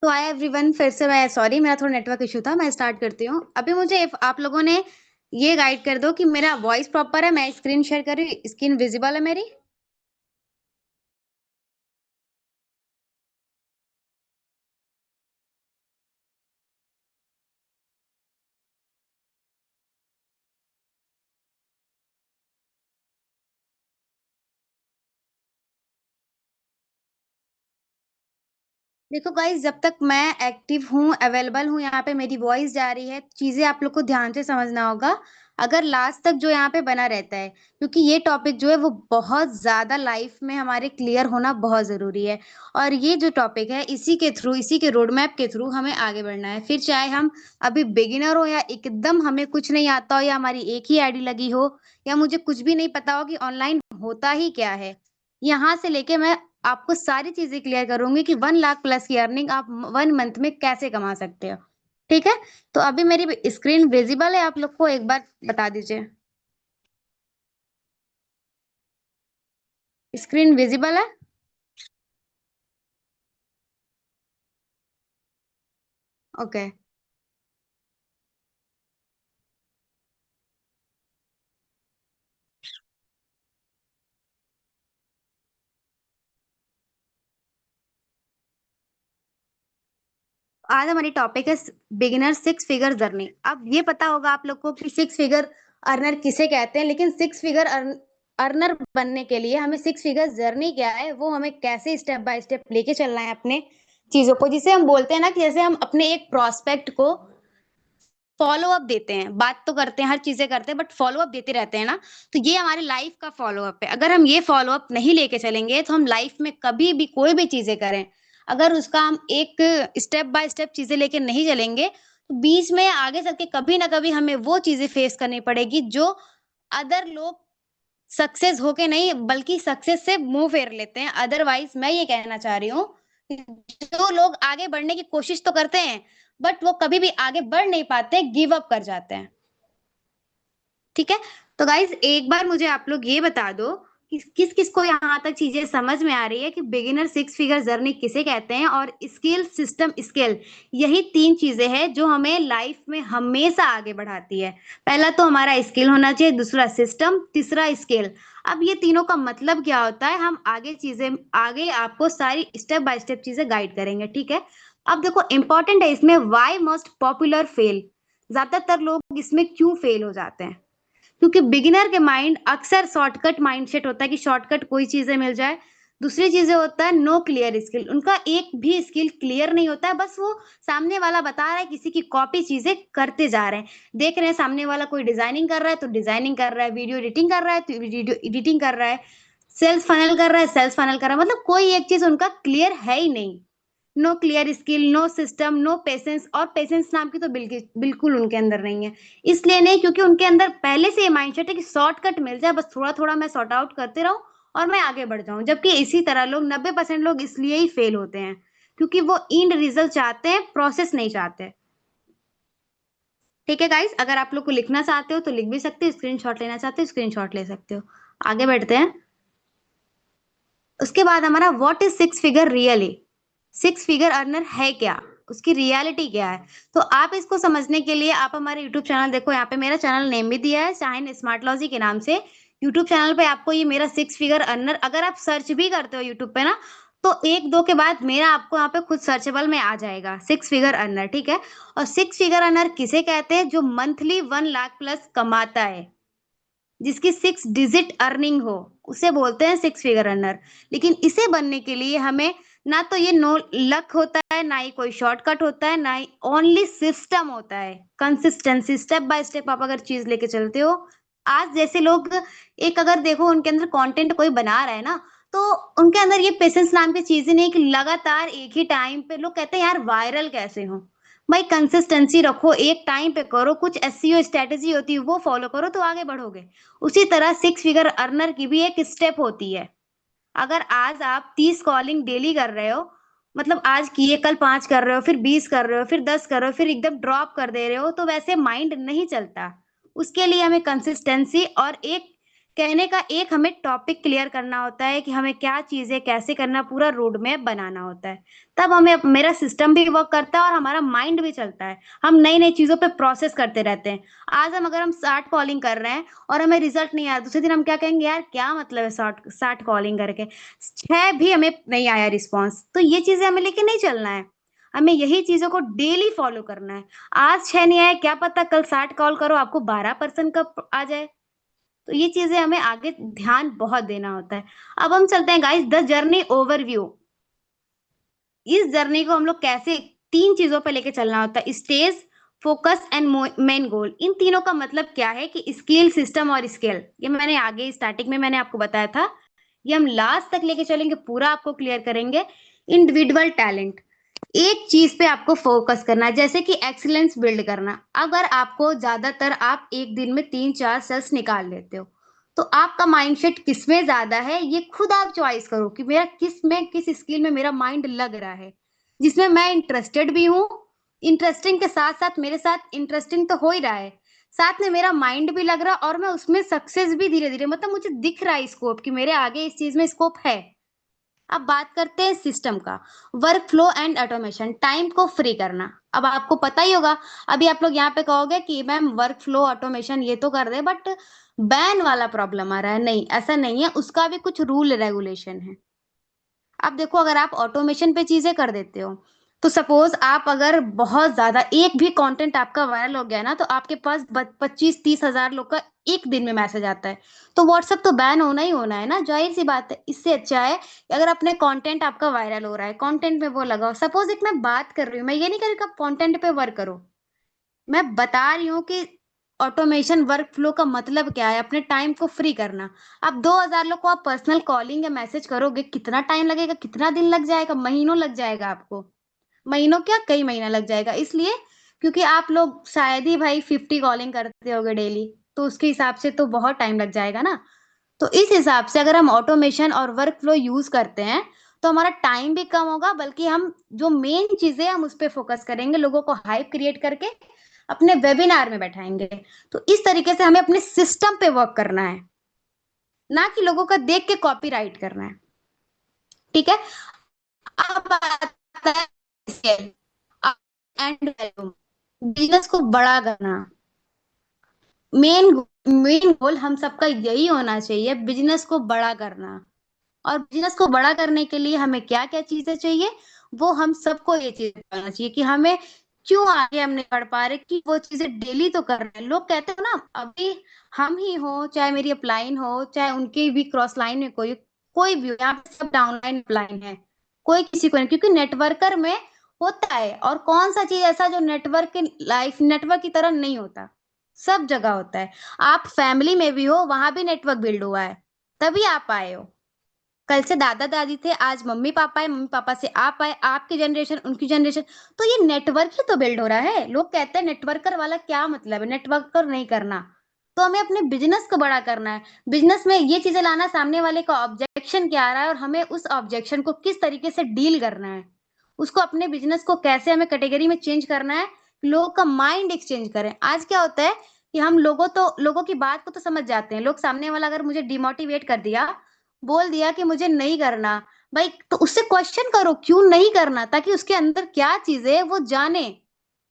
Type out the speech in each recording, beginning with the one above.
तो hi everyone, फिर से मैं सॉरी, मेरा थोड़ा नेटवर्क इशू था। मैं स्टार्ट करती हूँ अभी। मुझे आप लोगों ने ये गाइड कर दो कि मेरा वॉइस प्रॉपर है। मैं स्क्रीन शेयर कर रही हूँ, स्क्रीन विजिबल है मेरी। देखो गाइस, जब तक मैं एक्टिव हूँ, अवेलेबल हूँ, यहाँ पे मेरी वॉइस जा रही है, चीजें आप लोग को ध्यान से समझना होगा। अगर लास्ट तक जो यहाँ पे बना रहता है, क्योंकि ये टॉपिक जो है वो बहुत ज्यादा लाइफ में हमारे क्लियर होना बहुत जरूरी है। और ये जो टॉपिक है, इसी के थ्रू, इसी के रोड मैप के थ्रू हमें आगे बढ़ना है। फिर चाहे हम अभी बिगिनर हो या एकदम हमें कुछ नहीं आता हो, या हमारी एक ही आईडी लगी हो, या मुझे कुछ भी नहीं पता हो कि ऑनलाइन होता ही क्या है, यहाँ से लेके मैं आपको सारी चीजें क्लियर करूंगी कि 1 लाख प्लस की अर्निंग आप 1 मंथ में कैसे कमा सकते हो। ठीक है। तो अभी मेरी स्क्रीन विजिबल है, आप लोग को एक बार बता दीजिए। स्क्रीन विजिबल है। ओके। आज हमारी टॉपिक है बिगिनर 6 फिगर जर्नी। अब ये पता होगा आप लोग को कि 6 फिगर अर्नर किसे कहते हैं, लेकिन 6 फिगर अर्नर बनने के लिए हमें 6 फिगर जर्नी क्या है, वो हमें कैसे स्टेप बाय स्टेप लेके चलना है अपने चीजों को, जिसे हम बोलते हैं ना कि जैसे हम अपने एक प्रोस्पेक्ट को फॉलो अप देते हैं। बात तो करते हैं, हर चीजें करते हैं, बट फॉलो अप देते रहते हैं ना। तो ये हमारी लाइफ का फॉलो अप है। अगर हम ये फॉलो अप नहीं लेके चलेंगे तो हम लाइफ में कभी भी कोई भी चीजें करें, अगर उसका हम एक स्टेप बाय स्टेप चीजें लेके नहीं चलेंगे, तो बीच में आगे चल के कभी ना कभी हमें वो चीजें फेस करनी पड़ेगी जो अदर लोग सक्सेस होके नहीं, बल्कि सक्सेस से मुंह फेर लेते हैं। अदरवाइज मैं ये कहना चाह रही हूँ कि जो लोग आगे बढ़ने की कोशिश तो करते हैं, बट वो कभी भी आगे बढ़ नहीं पाते, गिव अप कर जाते हैं। ठीक है। तो गाइज, एक बार मुझे आप लोग ये बता दो कि किस किस को यहाँ तक चीजें समझ में आ रही है कि बिगिनर 6 फिगर जर्नी किसे कहते हैं, और स्किल सिस्टम स्किल, यही 3 चीजें हैं जो हमें लाइफ में हमेशा आगे बढ़ाती है। पहला तो हमारा स्किल होना चाहिए, दूसरा सिस्टम, तीसरा स्किल। अब ये तीनों का मतलब क्या होता है, हम आगे चीजें, आगे आपको सारी स्टेप बाय स्टेप चीजें गाइड करेंगे। ठीक है। अब देखो, इंपॉर्टेंट है इसमें वाई मोस्ट पॉपुलर फेल। ज्यादातर लोग इसमें क्यों फेल हो जाते हैं? क्योंकि बिगिनर के माइंड अक्सर शॉर्टकट माइंडसेट होता है कि शॉर्टकट कोई चीजें मिल जाए। दूसरी चीजें होता है नो क्लियर स्किल, उनका एक भी स्किल क्लियर नहीं होता है, बस वो सामने वाला बता रहा है, किसी की कॉपी चीजें करते जा रहे हैं। देख रहे हैं सामने वाला कोई डिजाइनिंग कर रहा है तो डिजाइनिंग कर रहा है, वीडियो एडिटिंग कर रहा है तो वीडियो एडिटिंग कर रहा है, सेल्स फनल कर रहा है, सेल्स फनल कर रहा है, मतलब कोई एक चीज उनका क्लियर है ही नहीं। No clear skill, no system, no patience, और पेशेंस नाम की तो बिल्कुल बिल्कुल उनके अंदर नहीं है। इसलिए नहीं, क्योंकि उनके अंदर पहले से ये माइंडसेट है कि शॉर्टकट मिल जाए, बस थोड़ा थोड़ा मैं सॉर्ट आउट करते रहूं और मैं आगे बढ़ जाऊं। जबकि इसी तरह लोग 90% लोग इसलिए ही फेल होते हैं, क्योंकि वो इंड रिजल्ट चाहते हैं, प्रोसेस नहीं चाहते। ठीक है गाइस, अगर आप लोग को लिखना चाहते हो तो लिख भी सकते हो, स्क्रीनशॉट लेना चाहते हो स्क्रीनशॉट ले सकते हो। आगे बढ़ते हैं। उसके बाद हमारा what is 6 figure really. 6 figure earner है क्या, उसकी रियलिटी क्या है? तो आप इसको समझने के लिए आप हमारे यूट्यूब चैनल देखो, यहाँ पे मेरा चैनल नेम भी दिया है, शाइन स्मार्टलॉजी के नाम से। यूट्यूब चैनल पे आपको ये मेरा 6 फिगर अर्नर, अगर आप सर्च भी करते हो यूट्यूब पे ना, तो एक दो के बाद मेरा आपको यहाँ पे खुद सर्चेबल में आ जाएगा 6 फिगर अर्नर। ठीक है। और 6 फिगर अर्नर किसे कहते हैं? जो मंथली 1 लाख प्लस कमाता है, जिसकी 6 डिजिट अर्निंग हो, उसे बोलते हैं 6 फिगर रनर। लेकिन इसे बनने के लिए हमें ना तो ये नो लक होता है, ना ही कोई शॉर्टकट होता है, ना ही ओनली सिस्टम होता है, कंसिस्टेंसी, स्टेप बाय स्टेप आप अगर चीज लेके चलते हो। आज जैसे लोग, एक अगर देखो उनके अंदर कंटेंट कोई बना रहा है ना, तो उनके अंदर ये पेशेंस नाम की चीज ही नहीं कि लगातार एक ही टाइम पे, लोग कहते हैं यार वायरल कैसे हो। भाई कंसिस्टेंसी रखो, एक टाइम पे करो, कुछ एसईओ स्ट्रेटेजी होती है वो फॉलो करो तो आगे बढ़ोगे। उसी तरह 6 फिगर अर्नर की भी एक स्टेप होती है। अगर आज आप 30 कॉलिंग डेली कर रहे हो, मतलब आज किए, कल 5 कर रहे हो, फिर 20 कर रहे हो, फिर 10 कर रहे हो, फिर एकदम ड्रॉप कर दे रहे हो, तो वैसे माइंड नहीं चलता। उसके लिए हमें कंसिस्टेंसी और एक कहने का एक हमें टॉपिक क्लियर करना होता है कि हमें क्या चीज़ें कैसे करना, पूरा रोड मैप बनाना होता है। तब हमें मेरा सिस्टम भी वर्क करता है और हमारा माइंड भी चलता है। हम नई-नई चीज़ों पे प्रोसेस करते रहते हैं। आज अगर हम 60 कॉलिंग कर रहे हैं और हमें रिजल्ट नहीं आया, दूसरे दिन हम क्या कहेंगे, यार क्या मतलब है 60 कॉलिंग करके, 6 भी हमें नहीं आया रिस्पॉन्स। तो ये चीज़ें हमें लेके नहीं चलना है। हमें यही चीज़ों को डेली फॉलो करना है। आज 6 नहीं आए, क्या पता कल 60 कॉल करो आपको 12% का आ जाए। तो ये चीज़ें हमें आगे ध्यान बहुत देना होता है। अब हम चलते हैं गाइस द जर्नी ओवरव्यू। इस जर्नी को हम लोग कैसे 3 चीज़ों पे लेके चलना होता है, stage, focus and main goal. इन तीनों का मतलब क्या है कि स्किल, सिस्टम और स्केल। ये मैंने आगे स्टार्टिंग में मैंने आपको बताया था। ये हम लास्ट तक लेके चलेंगे, पूरा आपको क्लियर करेंगे। इंडिविजुअल टैलेंट, एक चीज़ पे आपको फोकस करना है, जैसे कि एक्सीलेंस बिल्ड करना। अगर आपको ज़्यादातर आप एक दिन में 3-4 सेल्स निकाल लेते हो, तो आपका माइंडसेट किसमें ज़्यादा है, ये खुद आप चॉइस करो कि मेरा किसमें, किस स्किल में मेरा माइंड लग रहा है, जिसमें मैं इंटरेस्टेड भी हूँ। इंटरेस्टिंग के साथ-साथ मेरे साथ इंटरेस्टिंग तो हो ही रहा है, साथ में मेरा माइंड भी लग रहा है और मैं उसमें सक्सेस भी धीरे-धीरे, मतलब मुझे दिख रहा है स्कोप कि मेरे आगे इस चीज़ में स्कोप है। अब बात करते हैं सिस्टम का। Work flow and automation, time को फ्री करना। अब आपको पता ही होगा, अभी आप लोग यहाँ पे कहोगे कि मैम वर्क फ्लो ऑटोमेशन ये तो कर दे, बट बैन वाला प्रॉब्लम आ रहा है। नहीं, ऐसा नहीं है, उसका भी कुछ रूल रेगुलेशन है। अब देखो, अगर आप ऑटोमेशन पे चीजें कर देते हो, तो सपोज आप अगर बहुत ज्यादा एक भी कंटेंट आपका वायरल हो गया ना, तो आपके पास 25-30 हजार लोग का एक दिन में मैसेज आता है। तो व्हाट्सएप तो बैन होना ही होना है ना, जाहिर सी बात है। इससे अच्छा है कि अगर अपने कंटेंट आपका वायरल हो रहा है, कंटेंट में वो लगाओ। सपोज एक मैं बात कर रही हूँ, मैं ये नहीं कर रही कि आप कंटेंट पे वर्क करो, मैं बता रही हूँ कि ऑटोमेशन वर्क फ्लो का मतलब क्या है, अपने टाइम को फ्री करना। अब 2000 लोग को आप पर्सनल कॉलिंग या मैसेज करोगे, कितना टाइम लगेगा, कितना दिन लग जाएगा, महीनों लग जाएगा आपको। महीनों क्या, कई महीना लग जाएगा। इसलिए क्योंकि आप लोग शायद ही भाई 50 कॉलिंग करते होगे डेली, तो उसके हिसाब से तो बहुत टाइम लग जाएगा ना। तो इस हिसाब से अगर हम ऑटोमेशन और वर्क फ्लो यूज करते हैं, तो हमारा टाइम भी कम होगा, बल्कि हम जो मेन चीजें हम उस पे फोकस करेंगे, लोगों को हाइप क्रिएट करके अपने वेबिनार में बैठाएंगे। तो इस तरीके से हमें अपने सिस्टम पे वर्क करना है, ना कि लोगों का देख के कॉपीराइट करना है। ठीक है। अब आता है scale एंड वैल्यू, बिजनेस को बड़ा करना। मेन मेन गोल हम सबका यही होना चाहिए, बिजनेस को बड़ा करना। और बिजनेस को बड़ा करने के लिए हमें क्या-क्या चीज़ें चाहिए, वो हम सबको ये चीज़ बताना चाहिए कि हमें क्यों आगे हम नहीं बढ़ पा रहे, कि वो चीज़ें डेली तो कर रहे हैं। लोग कहते हो ना, अभी हम ही हो, चाहे मेरी अपलाइन हो, चाहे उनकी भी क्रॉस लाइन में कोई भी हो, यहाँ पे सब डाउनलाइन अपलाइन है। कोई किसी को नहीं, क्योंकि नेटवर्कर में होता है। और कौन-सा चीज़ ऐसा जो नेटवर्क की तरह नहीं होता, सब जगह होता है। आप फैमिली में भी हो, वहाँ भी नेटवर्क बिल्ड हुआ है, तभी आप आए हो। कल से दादा-दादी थे, आज मम्मी-पापा है, मम्मी-पापा से आप आए, आपकी जनरेशन, उनकी जनरेशन, तो ये नेटवर्क ही तो बिल्ड हो रहा है। लोग कहते हैं नेटवर्कर वाला क्या मतलब है, नेटवर्कर नहीं करना। तो हमें अपने बिज़नेस को बड़ा करना है। बिज़नेस में ये चीज़ें लाना, सामने वाले का ऑब्जेक्शन क्या आ रहा है और हमें उस ऑब्जेक्शन को किस तरीके से डील करना है। उसको अपने बिज़नेस को कैसे हमें कैटेगरी में चेंज करना है, लोगों का माइंड एक्सचेंज करें। आज क्या होता है कि हम लोगों की बात को तो समझ जाते हैं। लोग, सामने वाला अगर मुझे डिमोटिवेट कर दिया, बोल दिया कि मुझे नहीं करना, भाई तो उससे क्वेश्चन करो क्यों नहीं करना, ताकि उसके अंदर क्या चीज़ है वो जाने।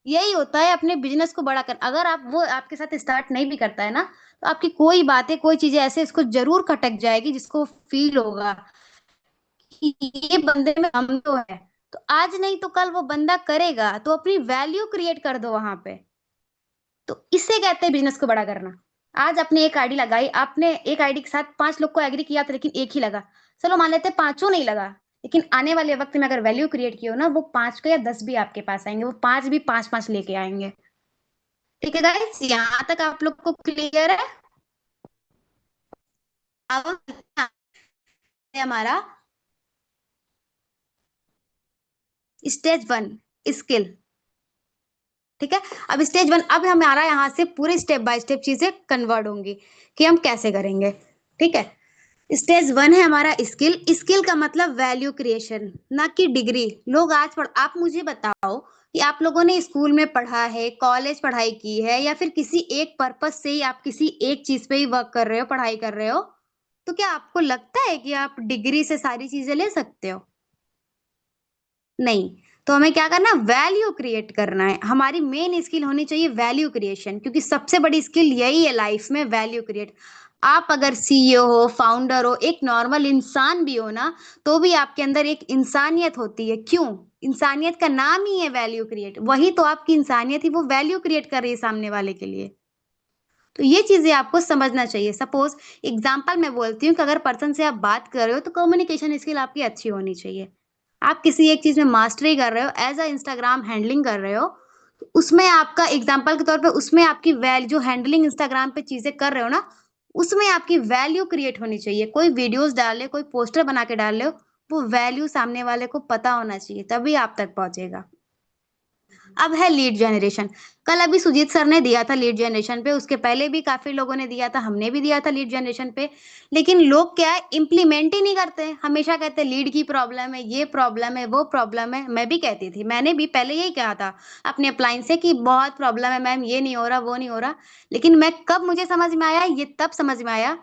यही होता है अपने बिज़नेस को बड़ा कर। अगर आप वो आपके साथ स्टार्ट नहीं भी करता है ना, तो आपकी कोई बातें, कोई चीज़ें ऐसे इसको ज़रूर खटक जाएगी, जिसको फ़ील होगा कि ये बंदे में दम तो है। तो आज नहीं तो कल वो बंदा करेगा, तो अपनी वैल्यू क्रिएट कर दो वहाँ पे। तो इसे कहते हैं बिज़नेस को बड़ा करना। आज आपने एक आईडी लगाई, आपने एक आईडी के साथ 5 लोग को एग्री किया था, लेकिन 1 ही लगा। चलो मान लेते हैं पाँचों नहीं लगा, लेकिन आने वाले वक़्त में अगर वैल्यू क्रिएट की हो ना, वो 5 को या 10 भी आपके पास आएँगे, वो 5 भी 5-5 लेके आएँगे। ठीक है गाइस, यहाँ तक आप लोग को क्लियर है? अब हमारा स्टेज 1 स्किल। ठीक है? अब स्टेज 1, अब हमारा यहाँ से पूरे स्टेप बाय स्टेप चीज़ें कन्वर्ट होंगी कि हम कैसे करेंगे। ठीक है? स्टेज 1 है हमारा स्किल। स्किल का मतलब वैल्यू क्रिएशन, ना कि डिग्री। लोग आज पढ़ आप मुझे बताओ कि आप लोगों ने स्कूल में पढ़ा है, कॉलेज पढ़ाई की है या फिर किसी एक पर्पज़ से ही आप किसी एक चीज़ पे ही वर्क कर रहे हो, पढ़ाई कर रहे हो, तो क्या आपको लगता है कि आप डिग्री से सारी चीज़ें ले सकते हो? नहीं, तो हमें क्या करना है वैल्यू क्रिएट करना है। हमारी मेन स्किल होनी चाहिए वैल्यू क्रिएशन क्योंकि सबसे बड़ी स्किल यही है लाइफ में वैल्यू क्रिएट। आप अगर सीईओ हो, फाउंडर हो, एक नॉर्मल इंसान भी हो ना, तो भी आपके अंदर एक इंसानियत होती है। क्यों? इंसानियत का नाम ही है वैल्यू क्रिएट। वही तो आपकी इंसानियत ही वो वैल्यू क्रिएट कर रही है सामने वाले के लिए। तो ये चीज़ें आपको समझना चाहिए। सपोज़ एग्ज़ाम्पल मैं बोलती हूँ कि अगर पर्सन से आप बात कर रहे हो तो कम्युनिकेशन स्किल आपकी अच्छी होनी चाहिए। आप किसी एक चीज़ में मास्टरी कर रहे हो, एज़ अ इंस्टाग्राम हैंडलिंग कर रहे हो, तो उसमें आपका एग्ज़ाम्पल के तौर पे उसमें आपकी जो हैंडलिंग इंस्टाग्राम पे चीज़ें कर रहे हो ना, उसमें आपकी वैल्यू क्रिएट होनी चाहिए। कोई वीडियोज़ डाल रहे हो, कोई पोस्टर बना के डाल रहे हो, वो वैल्यू सामने वाले को पता होना चाहिए, तभी आप तक पहुँचेगा। अब है लीड जनरेशन। कल अभी सुजीत सर ने दिया था लीड जनरेशन पे, उसके पहले भी काफ़ी लोगों ने दिया था, हमने भी दिया था लीड जनरेशन पे। लेकिन लोग क्या है इम्प्लीमेंट ही नहीं करते हैं। हमेशा कहते हैं लीड की प्रॉब्लम है, ये प्रॉब्लम है, वो प्रॉब्लम है। मैं भी कहती थी, मैंने भी पहले यही कहा था अपने अपलाइन से कि बहुत प्रॉब्लम है मैम, ये नहीं हो रहा, वो नहीं हो रहा। लेकिन मैं कब मुझे समझ में आया, ये तब समझ में आया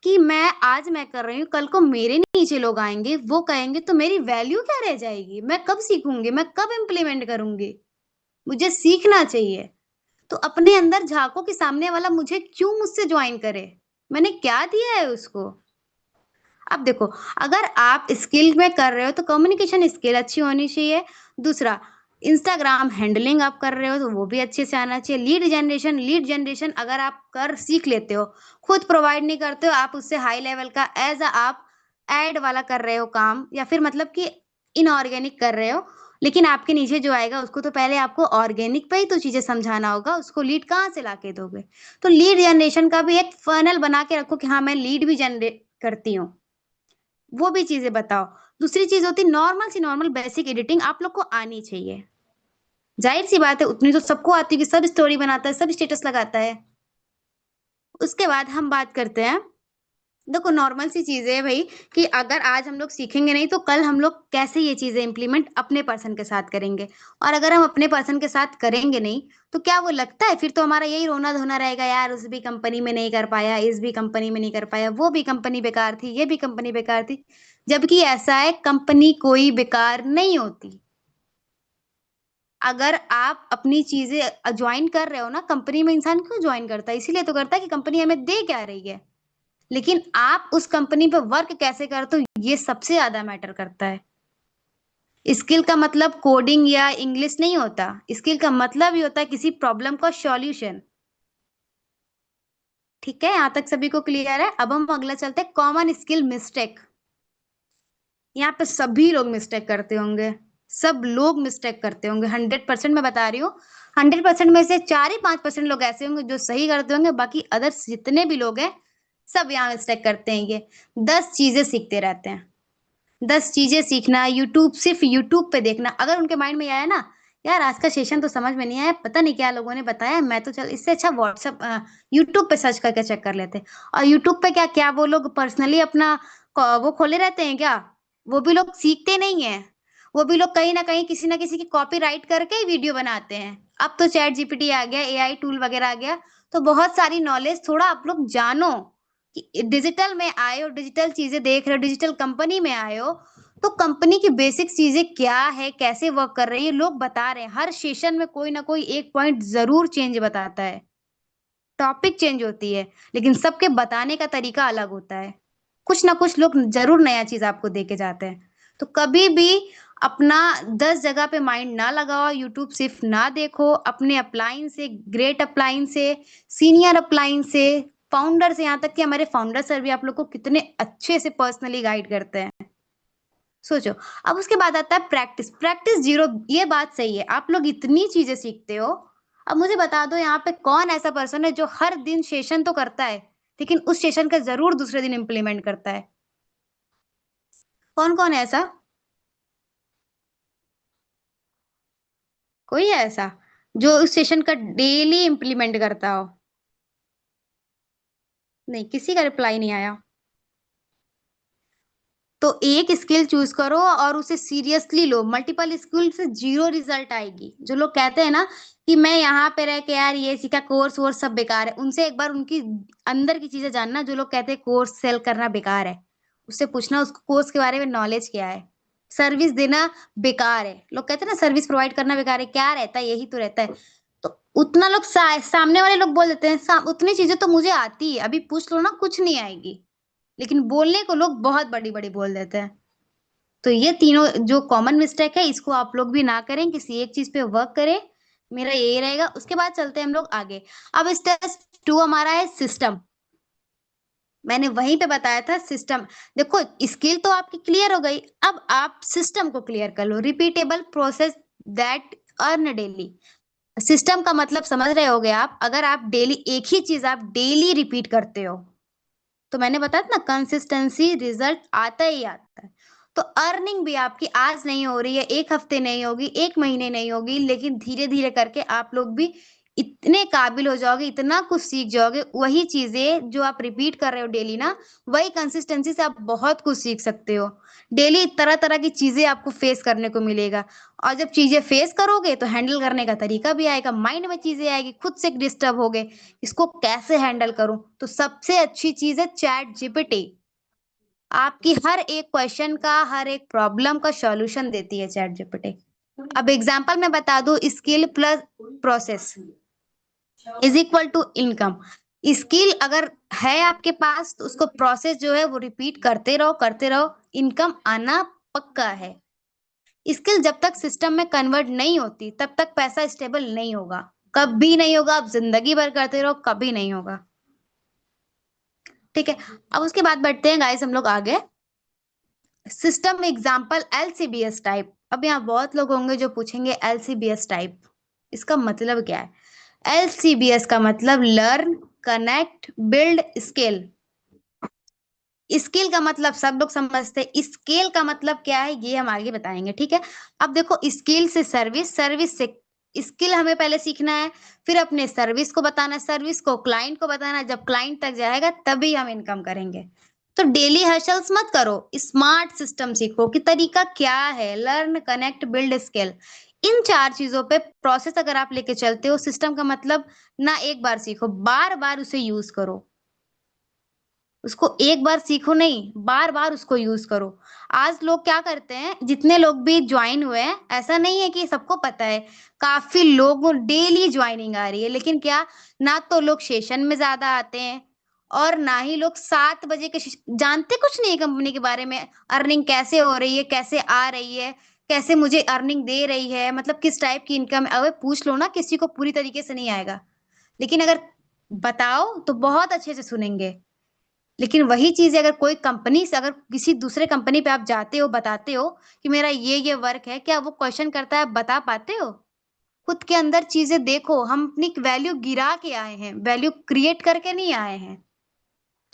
कि मैं कर रही हूँ, कल को मेरे नीचे लोग आएँगे, वो कहेंगे तो मेरी वैल्यू क्या रह जाएगी? मैं कब सीखूँगी? मैं कब इम्प्लीमेंट करूँगी? मुझे सीखना चाहिए। तो अपने अंदर झाँको कि सामने वाला मुझे क्यों मुझसे जॉइन करे? मैंने क्या दिया है उसको? अब देखो, अगर आप स्किल में कर रहे हो तो कम्युनिकेशन स्किल अच्छी होनी चाहिए। दूसरा, इंस्टाग्राम हैंडलिंग आप कर रहे हो तो वो भी अच्छे से आना चाहिए। लीड जनरेशन अगर आप कर सीख लेते हो, खुद प्रोवाइड नहीं करते हो, आप उससे हाई लेवल का ऐज़ आप ऐड वाला कर रहे हो काम या फिर मतलब कि इनऑर्गेनिक कर रहे हो, लेकिन आपके नीचे जो आएगा उसको तो पहले आपको ऑर्गेनिक पे ही तो चीज़ें समझाना होगा, उसको लीड कहाँ से लाके दोगे? तो लीड जनरेशन का भी एक फ़नल बना के रखो कि हाँ, मैं लीड भी जनरेट करती हूँ। वो भी चीज़ें बताओ। दूसरी चीज़ होती है नॉर्मल सी नॉर्मल बेसिक एडिटिंग आप लोग को आनी चाहिए। ज़ाहिर-सी बात है उतनी तो सबको आती है कि सब स्टोरी बनाता है, सब स्टेटस लगाता है। उसके बाद हम बात करते हैं देखो नॉर्मल सी चीज़ें है भई कि अगर आज हम लोग सीखेंगे नहीं तो कल हम लोग कैसे ये चीज़ें इम्प्लीमेंट अपने पर्सन के साथ करेंगे। और अगर हम अपने पर्सन के साथ करेंगे नहीं, तो क्या वो लगता है फिर तो हमारा यही रोना-धोना रहेगा यार उस भी कंपनी में नहीं कर पाया, इस भी कंपनी में नहीं कर पाया, वो भी कंपनी बेकार थी, ये भी कंपनी बेकार थी। जबकि ऐसा है कंपनी कोई बेकार नहीं होती। अगर आप अपनी चीज़ें जॉइन कर रहे हो ना कंपनी में इंसान क्यों जॉइन करता है? इसीलिए तो करता है कि कंपनी हमें दे क्या रही है। लेकिन आप उस कंपनी पे वर्क कैसे करते हो ये सबसे ज़्यादा मैटर करता है। स्किल का मतलब कोडिंग या इंग्लिश नहीं होता। स्किल का मतलब ही होता है किसी प्रॉब्लम का सॉल्यूशन। ठीक है? यहाँ तक सभी को क्लियर है? अब हम अगला चलते हैं कॉमन स्किल मिस्टेक। यहाँ पे सभी लोग मिस्टेक करते होंगे। सब लोग मिस्टेक करते होंगे 100% मैं बता रही हूँ। 100% में से 4 ही 5% लोग ऐसे होंगे जो सही करते होंगे, बाकी अदर्स जितने भी लोग हैं, सब यहाँ मिस्टेक करते हैं ये। 10 चीज़ें सीखते रहते हैं। 10 चीज़ें सीखना, सिर्फ़ यूट्यूब पे देखना, अगर उनके माइंड में ये आया ना, यार आज का सेशन तो समझ में नहीं आया, पता नहीं क्या लोगों ने बताया, मैं तो चल इससे अच्छा यूट्यूब पे सर्च करके चेक कर लेते। और यूट्यूब पे क्या क्या वो लोग पर्सनली अपना वो खोले रहते हैं क्या? वो भी लोग सीखते नहीं हैं। वो भी लोग कहीं न कहीं किसी न किसी की कॉपीराइट करके ही वीडियो बनाते हैं। अब तो चैट जीपीटी आ गया, एआई टूल वगैरह आ गया, तो बहुत सारी नॉलेज थोड़ा आप लोग जानो। कि डिजिटल में आए हो, डिजिटल चीज़ें देख रहे हो, डिजिटल कंपनी में आए हो, तो कंपनी की बेसिक चीज़ें क्या है, कैसे वर्क कर रही है, लोग बता रहे हैं। हर सेशन में कोई ना कोई एक पॉइंट ज़रूर चेंज बताता है। टॉपिक चेंज होती है, लेकिन सबके बताने का तरीका अलग होता है। कुछ ना कुछ लोग ज़रूर नया चीज़ आपको दे के जाते हैं। तो कभी भी अपना 10 जगह पे माइंड ना लगाओ, यूट्यूब सिर्फ़ ना देखो, अपने अपलाइन से, ग्रेट अपलाइन से, सीनियर अपलाइन से, फाउंडर से, यहाँ तक कि हमारे फाउंडर सर भी आप लोग को कितने अच्छे से पर्सनली गाइड करते हैं। सोचो, अब उसके बाद आता है प्रैक्टिस, प्रैक्टिस ज़ीरो ये बात सही है, आप लोग इतनी चीज़ें सीखते हो, अब मुझे बता दो यहाँ पे कौन ऐसा पर्सन है जो हर दिन सेशन तो करता है, लेकिन उस सेशन का ज़रूर दूसरे दिन इम्प्लीमेंट करता है? कौन-कौन है ऐसा? कोई है ऐसा, जो उस सेशन का डेली इम्प्लीमेंट करता हो? नहीं, किसी का रिप्लाई नहीं आया। तो एक स्किल चूज करो और उसे सीरियसली लो। मल्टीपल स्किल से जीरो रिजल्ट आएगी। जो लोग कहते हैं ना कि मैं यहाँ पे रह के यार ये सीखा, कोर्स वोर्स सब बेकार है, उनसे एक बार उनकी अंदर की चीजें जानना। जो लोग कहते हैं कोर्स सेल करना बेकार है, उससे पूछना उसको कोर्स के बारे में नॉलेज क्या है। सर्विस देना बेकार है, लोग कहते हैं ना सर्विस प्रोवाइड करना बेकार है, क्या रहता है, यही तो रहता है। तो उतना लोग सामने वाले लोग बोल देते हैं उतनी चीजें तो मुझे आती है, अभी पूछ लो ना, कुछ नहीं आएगी। लेकिन बोलने को लोग बहुत बड़ी बड़ी बोल देते हैं। तो ये तीनों जो कॉमन मिस्टेक है, इसको आप लोग भी ना करें, किसी एक चीज पे वर्क करें। मेरा यही रहेगा। उसके बाद चलते हैं हम लोग आगे। अब स्टेप 2 हमारा है सिस्टम। मैंने वहीं पे बताया था सिस्टम। देखो स्किल तो आपकी क्लियर हो गई, अब आप सिस्टम को क्लियर कर लो। Repeatable process that earn daily. System का मतलब समझ रहे होगे आप। अगर आप डेली एक ही चीज आप डेली रिपीट करते हो, तो मैंने बताया था ना कंसिस्टेंसी रिजल्ट आता ही आता है। तो अर्निंग भी आपकी आज नहीं हो रही है, एक हफ्ते नहीं होगी, एक महीने नहीं होगी, लेकिन धीरे धीरे करके आप लोग भी इतने काबिल हो जाओगे, इतना कुछ सीख जाओगे। वही चीजें जो आप रिपीट कर रहे हो डेली ना, वही कंसिस्टेंसी से आप बहुत कुछ सीख सकते हो। डेली तरह तरह की चीजें आपको फेस करने को मिलेगा। और जब चीजें फेस करोगे तो हैंडल करने का तरीका भी आएगा, माइंड में चीजें आएगी, खुद से डिस्टर्ब होगे, इसको कैसे हैंडल करूं। तो सबसे अच्छी चीज है चैट जीपीटी। आपकी हर एक क्वेश्चन का, हर एक प्रॉब्लम का सॉल्यूशन देती है चैट जीपीटी। अब एग्जांपल मैं बता दूं, skill plus process is equal to income. Skill अगर है आपके पास तो उसको प्रोसेस जो है वो रिपीट करते रहो, इनकम आना पक्का है। स्किल जब तक सिस्टम में कन्वर्ट नहीं होती तब तक पैसा स्टेबल नहीं होगा, कभी नहीं होगा। आप जिंदगी भर करते रहो, कभी नहीं होगा। ठीक है। अब उसके बाद बढ़ते हैं गाइस हम लोग आगे। System example LCBS type. अब यहाँ बहुत लोग होंगे जो पूछेंगे एलसीबीएस टाइप इसका मतलब क्या है। एलसीबीएस का मतलब learn, connect, build, scale. Scale का मतलब सब लोग समझते हैं, स्केल का मतलब क्या है ये हम आगे बताएंगे। ठीक है। अब देखो स्किल से सर्विस, सर्विस से स्किल हमें पहले सीखना है, फिर अपने सर्विस को बताना है, सर्विस को क्लाइंट को बताना है। जब क्लाइंट तक जाएगा तभी हम इनकम करेंगे। तो डेली हशल्स मत करो, स्मार्ट सिस्टम सीखो कि तरीका क्या है। लर्न, कनेक्ट, बिल्ड, स्केल, इन चार चीजों पे प्रोसेस अगर आप लेके चलते हो। सिस्टम का मतलब ना एक बार सीखो, बार बार उसे यूज करो। उसको एक बार सीखो नहीं, बार बार उसको यूज करो। आज लोग क्या करते हैं, जितने लोग भी ज्वाइन हुए हैं, ऐसा नहीं है कि सबको पता है, काफी लोगों डेली ज्वाइनिंग आ रही है, लेकिन क्या, ना तो लोग सेशन में ज्यादा आते हैं और ना ही लोग 7 बजे के जानते कुछ नहीं कंपनी के बारे में। अर्निंग कैसे हो रही है, कैसे आ रही है, कैसे मुझे अर्निंग दे रही है, मतलब किस टाइप की इनकम है। अगर पूछ लो ना, किसी को पूरी तरीके से नहीं आएगा, लेकिन अगर बताओ तो बहुत अच्छे से सुनेंगे। लेकिन वही चीज अगर कोई कंपनी से, अगर किसी दूसरे कंपनी पे आप जाते हो, बताते हो कि मेरा ये वर्क है, क्या वो क्वेश्चन करता है, बता पाते हो। खुद के अंदर चीजें देखो। हम अपनी वैल्यू गिरा के आए हैं, वैल्यू क्रिएट करके नहीं आए हैं।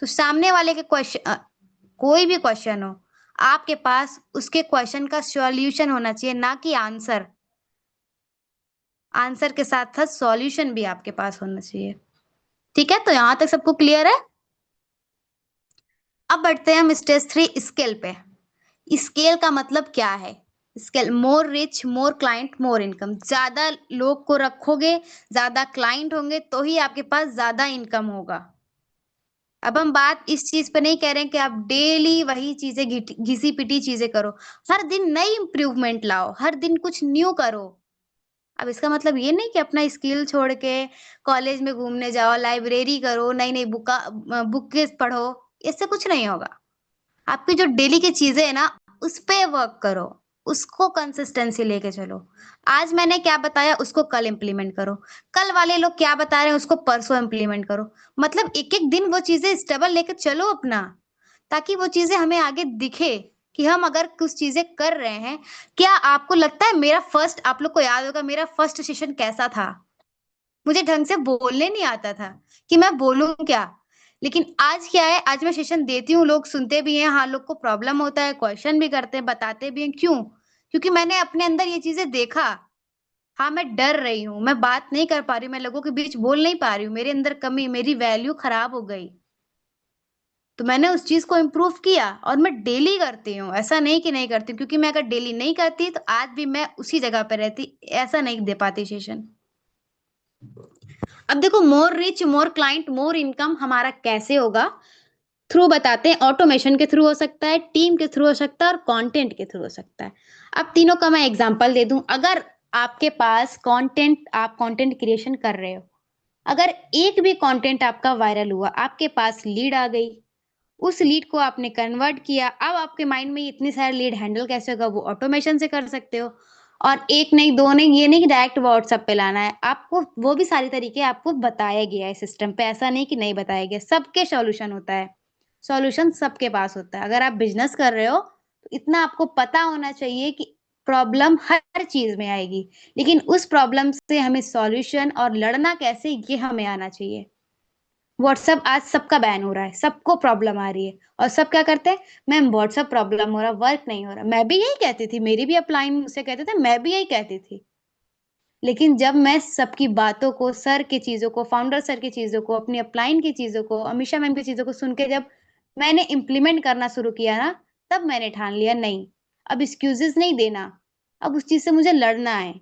तो सामने वाले के क्वेश्चन, कोई भी क्वेश्चन हो आपके पास, उसके क्वेश्चन का सॉल्यूशन होना चाहिए, ना कि आंसर। आंसर के साथ साथ सॉल्यूशन भी आपके पास होना चाहिए। ठीक है। तो यहां तक सबको क्लियर है। अब बढ़ते हैं हम स्टेज 3 स्केल पे। स्केल का मतलब क्या है। स्केल, मोर रिच, मोर क्लाइंट, मोर इनकम। ज्यादा लोग को रखोगे, ज्यादा क्लाइंट होंगे, तो ही आपके पास ज्यादा इनकम होगा। अब हम बात इस चीज पे नहीं कह रहे हैं कि आप डेली वही चीजें घिसी पिटी चीजें करो। हर दिन नई इंप्रूवमेंट लाओ, हर दिन कुछ न्यू करो। अब इसका मतलब ये नहीं कि अपना स्किल छोड़ के कॉलेज में घूमने जाओ, लाइब्रेरी करो, नई नई बुक पढ़ो। इससे कुछ नहीं होगा। आपकी जो डेली की चीजें है ना, उस पे वर्क करो, उसको कंसिस्टेंसी लेके चलो। आज मैंने क्या बताया उसको कल इंप्लीमेंट करो, कल वाले लोग क्या बता रहे हैं उसको परसों इंप्लीमेंट करो। मतलब एक एक दिन वो चीजें स्टेबल लेके चलो अपना, ताकि वो चीजें हमें आगे दिखे कि हम अगर कुछ चीजें कर रहे हैं। क्या आपको लगता है मेरा फर्स्ट, आप लोग को याद होगा मेरा फर्स्ट सेशन कैसा था। मुझे ढंग से बोलने नहीं आता था कि मैं बोलूं क्या। लेकिन आज क्या है, आज मैं सेशन देती हूँ, लोग सुनते भी हैं, हाँ लोग को प्रॉब्लम होता है, क्वेश्चन भी करते हैं, बताते भी हैं। क्यों? क्योंकि मैंने अपने अंदर ये चीजें देखा। हाँ मैं डर रही हूँ, मैं बात नहीं कर पा रही हूँ, मैं लोगों के बीच बोल नहीं पा रही हूँ, मेरे अंदर कमी, मेरी वैल्यू खराब हो गई। तो मैंने उस चीज़ को इम्प्रूव किया और मैं डेली करती हूँ, ऐसा नहीं कि नहीं करती हूँ, क्योंकि मैं अगर डेली नहीं करती तो आज भी मैं उसी जगह पे रहती, ऐसा नहीं दे पाती सेशन। अब देखो, मोर रीच, मोर क्लाइंट, मोर इनकम हमारा कैसे होगा? थ्रू बताते हैं, ऑटोमेशन के थ्रू हो सकता है, टीम के थ्रू हो सकता है और कंटेंट के थ्रू हो सकता है। अब तीनों का मैं एग्जांपल दे दूँ, अगर आपके पास कंटेंट, आप कंटेंट क्रिएशन कर रहे हो, अगर एक भी कंटेंट आपका वायरल हुआ, आपके पास लीड आ गई, उस लीड को आपने कन्वर्ट किया, अब आपके माइंड में इतनी सारी लीड हैंडल कैसे होगा? वो ऑटोमेशन से कर सकते हो। और 1 नहीं, 2 नहीं, ये नहीं कि डायरेक्ट व्हाट्सएप पे लाना है, आपको वो भी सारे तरीके आपको बताया गया है सिस्टम पे, ऐसा नहीं कि नहीं बताया गया, सबके सॉल्यूशन होता है। सॉल्यूशन सबके पास होता है। अगर आप बिज़नेस कर रहे हो, तो इतना आपको पता होना चाहिए कि प्रॉब्लम हर चीज़ में आएगी, लेकिन उस प्रॉब्लम से हमें सॉल्यूशन और लड़ना कैसे, ये हमें आना चाहिए। व्हाट्सएप आज सबका बैन हो रहा है, सबको प्रॉब्लम आ रही है और सब क्या करते हैं, मैम व्हाट्सएप प्रॉब्लम हो रहा है, वर्क नहीं हो रहा। मैं भी यही कहती थी, मेरी भी अपलाइन मुझसे कहते थे, मैं भी यही कहती थी। लेकिन जब मैं सबकी बातों को, सर की चीज़ों को, फाउंडर सर की चीज़ों को, अपनी अपलाइन की चीज़ों को, अमीषा मैम की चीज़ों को सुन के जब मैंने इम्प्लीमेंट करना शुरू किया ना, तब मैंने ठान लिया नहीं, अब एक्सक्यूज़ेज़ नहीं देना, अब उस चीज़ से मुझे लड़ना है।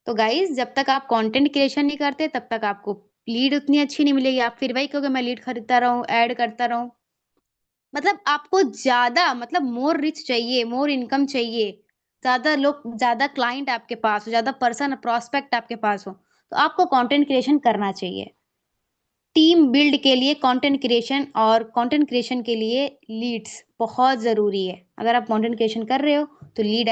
तो गाइज़, जब तक आप कंटेंट क्रिएशन नहीं करते, तब तक आपको लीड उतनी अच्छी नहीं मिलेगी। आप फिर वही कहोगे, मैं लीड खरीदता रहूँ, ऐड करता रहूँ। मतलब आपको ज़्यादा, मतलब मोर रीच चाहिए, मोर इनकम चाहिए, ज़्यादा लोग, ज़्यादा क्लाइंट आपके पास हो, ज़्यादा पर्सन प्रॉस्पेक्ट आपके पास हो, तो आपको कंटेंट क्रिएशन करना चाहिए। टीम बिल्ड के लिए कंटेंट क्रिएशन और कंटेंट क्रिएशन के लिए लीड्स बहुत ज़रूरी है। अगर आप कंटेंट क्रिएशन कर रहे हो, तो लीड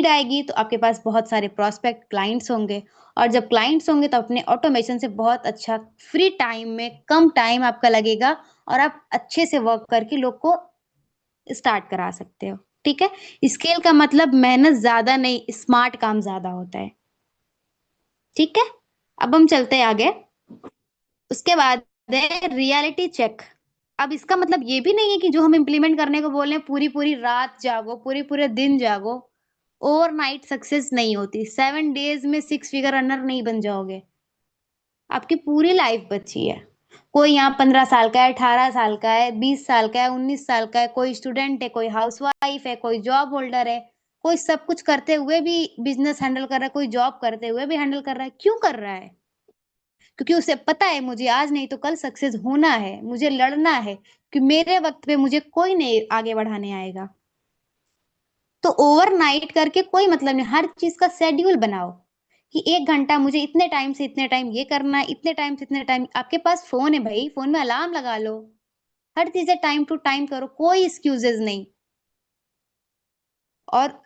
आएगी तो आपके पास बहुत सारे प्रॉस्पेक्ट क्लाइंट्स होंगे और जब क्लाइंट्स होंगे तो अपने ऑटोमेशन से बहुत अच्छा फ्री टाइम में, कम टाइम आपका लगेगा और आप अच्छे से वर्क करके लोग को स्टार्ट करा सकते हो। ठीक है? स्केल का मतलब मेहनत ज़्यादा नहीं, स्मार्ट काम ज़्यादा होता है। ठीक है? अब हम चलते हैं आगे। उसके बाद है रियलिटी चेक। अब इसका मतलब ये भी नहीं है कि जो हम इम्प्लीमेंट करने को बोल रहे हैं, पूरी-पूरी रात जागो, पूरे-पूरे दिन जागो, ओवरनाइट सक्सेस नहीं होती। 7 डेज़ में 6 फिगर अर्नर नहीं बन जाओगे। आपकी पूरी लाइफ बची है। कोई यहाँ 15 साल का है, 18 साल का है, 20 साल का है, 19 साल का है, कोई स्टूडेंट है, कोई हाउसवाइफ है, कोई जॉब होल्डर है, कोई सब कुछ करते हुए भी बिज़नेस हैंडल कर रहा है, कोई जॉब करते हुए भी हैंडल कर रहा है। क्यों कर रहा है? क्योंकि उसे पता है मुझे आज नहीं तो कल सक्सेस होना है, मुझे लड़ना है, कि मेरे वक़्त पे मुझे कोई नहीं आगे बढ़ाने आएगा। तो ओवरनाइट करके कोई मतलब नहीं, हर चीज़ का शेड्यूल बनाओ, कि 1 घंटा मुझे इतने टाइम से इतने टाइम ये करना है, इतने टाइम से इतने टाइम, आपके पास फ़ोन है भई, फ़ोन में अलार्म लगा लो। हर चीज़ें टाइम टू टाइम करो, कोई एक्सक्यूज़ेज़ नहीं और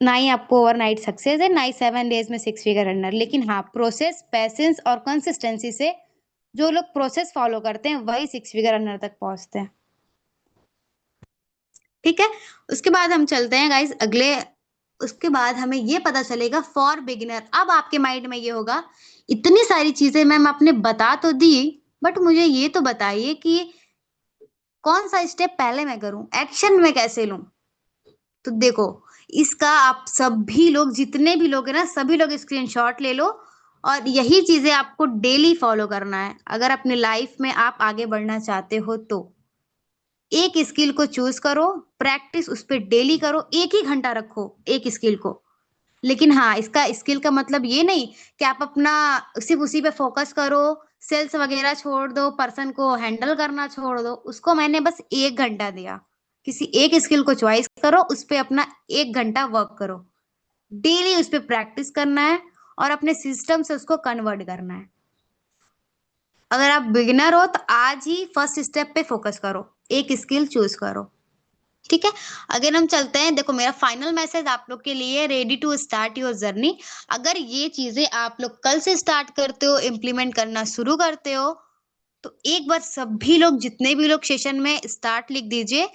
ना ही आपको ओवरनाइट सक्सेस है, ना ही 7 डेज़ में 6 फिगर अर्नर। लेकिन हाँ, प्रोसेस, पेशेंस और कंसिस्टेंसी से जो लोग प्रोसेस फ़ॉलो करते हैं, वही 6 फिगर अर्नर तक पहुँचते हैं। ठीक है? उसके बाद हम चलते हैं गाइज़ अगले, उसके बाद हमें ये पता चलेगा फॉर बिगिनर। अब आपके माइंड में ये होगा, इतनी सारी चीज़ें मैम आपने बता तो दी, बट मुझे ये तो बताइए कि कौन-सा स्टेप पहले मैं करूँ? एक्शन में कैसे लूँ? तो देखो, इसका आप सभी लोग, जितने भी लोग हैं ना, सभी लोग स्क्रीनशॉट ले लो और यही चीज़ें आपको डेली फॉलो करना है, अगर अपनी लाइफ में आप आगे बढ़ना चाहते हो तो। एक स्किल को चूज़ करो, प्रैक्टिस उस पे डेली करो, 1 ही घंटा रखो एक स्किल को। लेकिन हाँ, इसका स्किल का मतलब ये नहीं कि आप अपना सिर्फ़ उसी पे फ़ोकस करो, सेल्स वगैरह छोड़ दो, पर्सन को हैंडल करना छोड़ दो। उसको मैंने बस 1 घंटा दिया। किसी एक स्किल को चॉइस करो, उस पे अपना 1 घंटा वर्क करो। डेली उस पे प्रैक्टिस करना है और अपने सिस्टम से उसको कन्वर्ट करना है। अगर आप बिगिनर हो तो आज ही फर्स्ट स्टेप पे फ़ोकस करो, एक स्किल चूज़ करो। ठीक है? अगेन हम चलते हैं, देखो मेरा फाइनल मैसेज आप लोग के लिए, ready to start your journey. अगर ये चीज़ें आप लोग कल से स्टार्ट करते हो, इम्प्लीमेंट करना शुरू करते हो, तो एक बार सभी लोग, जितने भी लोग सेशन में स्टार्ट लिख दीजिए।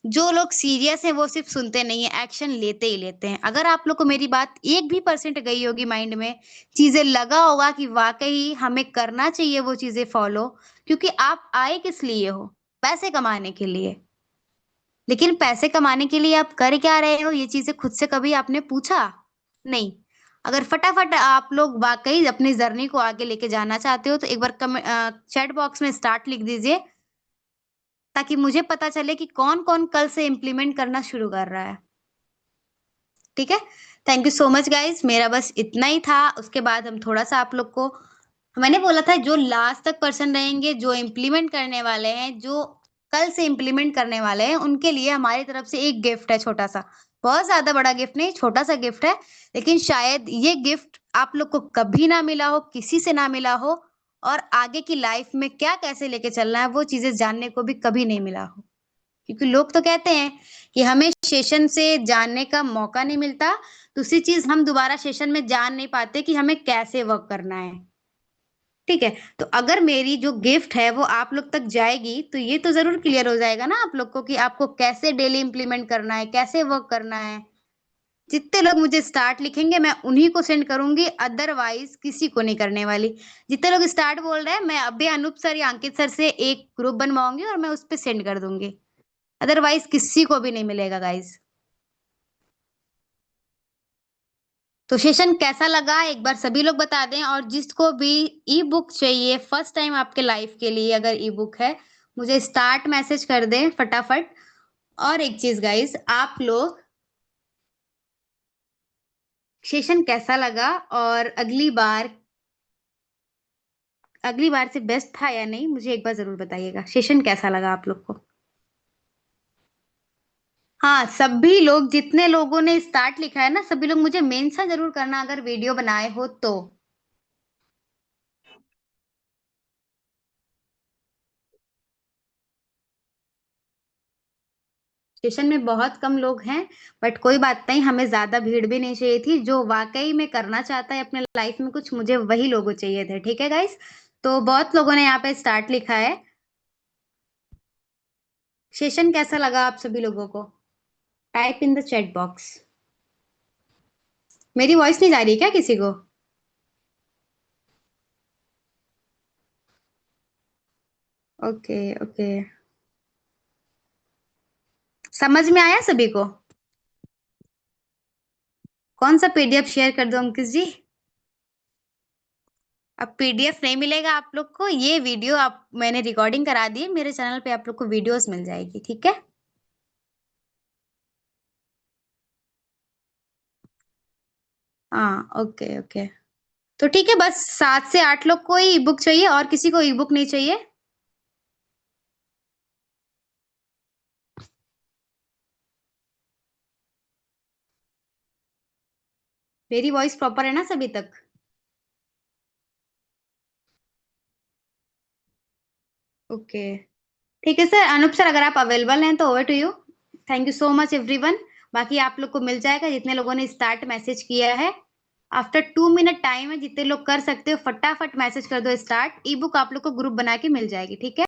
जो लोग सीरियस हैं वो सिर्फ़ सुनते नहीं हैं, एक्शन लेते ही लेते हैं। अगर आप लोग को मेरी बात 1 भी परसेंट गई होगी माइंड में, चीज़ें लगा होगा कि वाक़ई हमें करना चाहिए वो चीज़ें फ़ॉलो, क्योंकि आप आए किस लिए हो? पैसे कमाने के लिए। लेकिन पैसे कमाने के लिए आप कर क्या रहे हो? ये चीज़ें खुद से कभी आपने पूछा? नहीं। अगर फटाफट आप लोग वाक़ई अपनी जर्नी को आगे लेके जाना चाहते हो तो एक बार चैट बॉक्स में स्टार्ट लिख दीजिए। ताकि मुझे पता चले कि कौन-कौन कल से इम्प्लीमेंट करना शुरू कर रहा है। ठीक है? Thank you so much guys, मेरा बस इतना ही था। उसके बाद हम थोड़ा-सा आप लोग को मैंने बोला था जो लास्ट तक पर्सन रहेंगे, जो इम्प्लीमेंट करने वाले हैं, जो कल से इम्प्लीमेंट करने वाले हैं, उनके लिए हमारी तरफ से एक गिफ्ट है छोटा-सा। बहुत ज़्यादा बड़ा गिफ्ट नहीं, छोटा-सा गिफ्ट है, लेकिन शायद ये गिफ्ट आप लोग को कभी ना मिला हो, किसी से ना मिला हो और आगे की लाइफ में क्या कैसे लेके चलना है, वो चीज़ें जानने को भी कभी नहीं मिला हो। क्योंकि लोग तो कहते हैं कि हमें सेशन से जानने का मौका नहीं मिलता, दूसरी चीज़ हम दोबारा सेशन में जान नहीं पाते कि हमें कैसे वर्क करना है। ठीक है? तो अगर मेरी जो गिफ्ट है वो आप लोग तक जाएगी, तो ये तो ज़रूर क्लियर हो जाएगा ना आप लोग को कि आपको कैसे डेली इम्प्लीमेंट करना है, कैसे वर्क करना है। जितने लोग मुझे स्टार्ट लिखेंगे मैं उन्हीं को सेंड करूँगी, अदरवाइज़ किसी को नहीं करने वाली। जितने लोग स्टार्ट बोल रहे हैं, मैं अभी अनूप सर या अंकित सर से एक ग्रुप बनवाऊँगी और मैं उसपे सेंड कर दूँगी। अदरवाइज़ किसी को भी नहीं मिलेगा गाइज़। तो सेशन कैसा लगा एक बार सभी लोग बता दें और जिसको भी ई बुक चाहिए फर्स्ट टाइम आपके लाइफ के लिए अगर ई बुक है, मुझे स्टार्ट मैसेज कर दें फटाफट। और एक चीज़ गाइज़ आप लोग सेशन कैसा लगा और अगली बार से बेस्ट था या नहीं मुझे एक बार ज़रूर बताइएगा। सेशन कैसा लगा आप लोग को? हाँ, सभी लोग जितने लोगों ने स्टार्ट लिखा है ना, सभी लोग मुझे मेंशन ज़रूर करना अगर वीडियो बनाए हो तो। स्टेशन में बहुत कम लोग हैं, बट कोई बात नहीं, हमें ज़्यादा भीड़ भी नहीं चाहिए थी। जो वाक़ई में करना चाहता है अपने लाइफ़ में कुछ, मुझे वही लोग चाहिए थे। ठीक है गाइज़? तो बहुत लोगों ने यहाँ पे स्टार्ट लिखा है। सेशन कैसा लगा आप सभी लोगों को? Type in the chat box. मेरी वॉइस नहीं जा रही है क्या किसी को? Okay, okay. समझ में आया सभी को? कौन-सा पीडीएफ शेयर कर दूँ अंकित जी? अब पीडीएफ नहीं मिलेगा आप लोग को, ये वीडियो आप मैंने रिकॉर्डिंग करा दी है, मेरे चैनल पे आप लोग को वीडियोज़ मिल जाएगी, ठीक है? हाँ, ओके, ओके। तो ठीक है बस 7 से 8 लोग को ही ई-बुक चाहिए और किसी को ई-बुक नहीं चाहिए? मेरी वॉइस प्रॉपर है ना सभी तक? ओके। ठीक है सर, अनूप सर अगर आप अवेलेबल हैं तो over to you. Thank you so much everyone. बाकी आप लोग को मिल जाएगा जितने लोगों ने स्टार्ट मैसेज किया है। आफ्टर 2 मिनट टाइम है, जितने लोग कर सकते हो फटाफट मैसेज कर दो स्टार्ट। ई-बुक आप लोग को ग्रुप बना के मिल जाएगी, ठीक है?